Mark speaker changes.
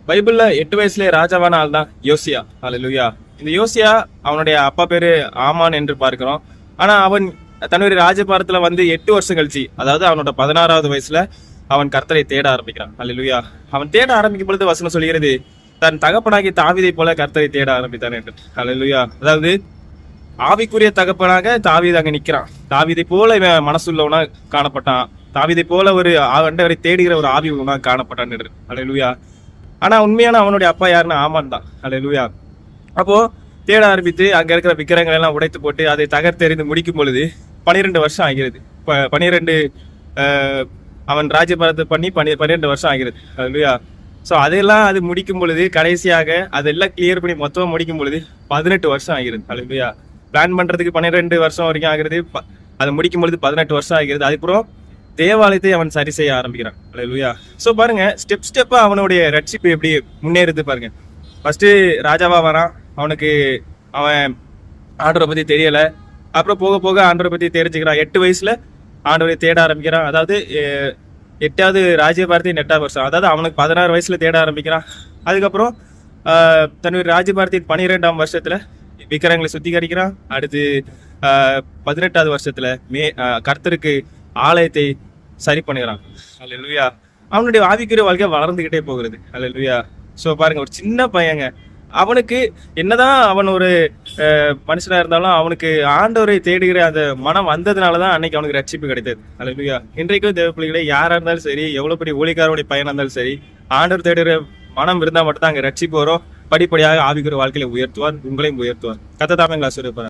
Speaker 1: பைபிள்ல 8 வயசுல ராஜாவான ஆள் தான் யோசியா. ஹல்லேலூயா. இந்த யோசியா அவனுடைய அப்பா பேரு ஆமான் என்று பார்க்கிறோம். ஆனா அவன் தன்னுடைய ராஜபாரத்துல வந்து 8 வருஷம் கழிச்சு, அதாவது அவனோட 16வது வயசுல அவன் கர்த்தரை தேட ஆரம்பிக்கிறான். ஹல்லேலூயா. அவன் தேட ஆரம்பிக்கும் பொழுது வசனம் சொல்கிறது, தன் தகப்பனாகி தாவீதை போல கர்த்தரை தேட ஆரம்பித்தான் என்று. ஹல்லேலூயா. அதாவது ஆவிக்குரிய தகப்பனாக தாவீது அங்க நிக்கிறான். தாவீதை போல இவன் மனசுள்ளவனா காணப்பட்டான். தாவீதை போல ஒரு ஆண்டவரை தேடுகிற ஒரு ஆவி உள்ளவனா காணப்பட்டான் என்று. ஹல்லேலூயா. ஆனா உண்மையான அவனுடைய அப்பா யாருன்னா ஆமான் தான். ஹல்லேலூயா. அப்போ தேட ஆரம்பித்து அங்க இருக்கிற விக்கிரங்கள் எல்லாம் உடைத்து போட்டு அதை தகர்த்தெறிந்து முடிக்கும் பொழுது 12 வருஷம் ஆகிறது. 12 அவன் ராஜ்யபாரத்தை பண்ணி 12 வருஷம் ஆகிறது. ஹல்லேலூயா. ஸோ அதெல்லாம் அது முடிக்கும் பொழுது கடைசியாக அதெல்லாம் கிளியர் பண்ணி மொத்தமாக முடிக்கும் பொழுது 18 வருஷம் ஆகிறது. ஹல்லேலூயா. பிளான் பண்றதுக்கு 12 வருஷம் வரைக்கும் ஆகிறது. அதை முடிக்கும் பொழுது 18 வருஷம் ஆகிறது. அதுக்கப்புறம் தேவாலயத்தை அவன் சரி செய்ய ஆரம்பிக்கிறான். ஹல்லேலூயா. ஸோ பாருங்க, ஸ்டெப்பா அவனுடைய ரட்சிப்பு எப்படி முன்னேறுது பாருங்க. ஃபர்ஸ்ட் ராஜாவா வரான். அவனுக்கு அவன் ஆண்டவரை பத்தி தெரியல. அப்புறம் போக போக ஆண்டவரை பத்தி தெரிஞ்சுக்கிறான். 8 வயசுல ஆண்டவரை தேட ஆரம்பிக்கிறான். அதாவது 8வது ராஜ்யபாரத்தின் 8வது வருஷம், அதாவது அவனுக்கு 16 வயசுல தேட ஆரம்பிக்கிறான். அதுக்கப்புறம் தன்னுடைய ராஜ்யபாரத்தின் 12ஆம் வருஷத்துல விக்கிரங்களை சுத்திகரிக்கிறான். அடுத்து 18வது வருஷத்துல கர்த்தருக்கு ஆலயத்தை சரி பண்ணுகிறான். ஹல்லேலூயா. அவனுடைய ஆவிக்குரிய வாழ்க்கை வளர்ந்துகிட்டே போகிறது. ஹல்லேலூயா. ஸோ பாருங்க, ஒரு சின்ன பையங்க, அவனுக்கு என்னதான் அவன் ஒரு மனுஷனா இருந்தாலும் அவனுக்கு ஆண்டவரை தேடுகிற அந்த மனம் வந்ததுனாலதான் அன்னைக்கு அவனுக்கு ரட்சிப்பு கிடைத்தது. ஹல்லேலூயா. இன்றைக்கும் தேவ பிள்ளைகளே, யாரா இருந்தாலும் சரி, எவ்வளவு பெரிய ஊழியக்காரனுடைய பையனா இருந்தாலும் சரி, ஆண்டவர் தேடுகிற மனம் இருந்தா மட்டும் தான் அங்க ரட்சிப்பு வரும். படிப்படியாக ஆவிக்குரிய வாழ்க்கையில உயர்த்துவார், உங்களையும் உயர்த்துவார். கர்த்தர் தாமே உங்களை ஆசீர்வதிப்பார்.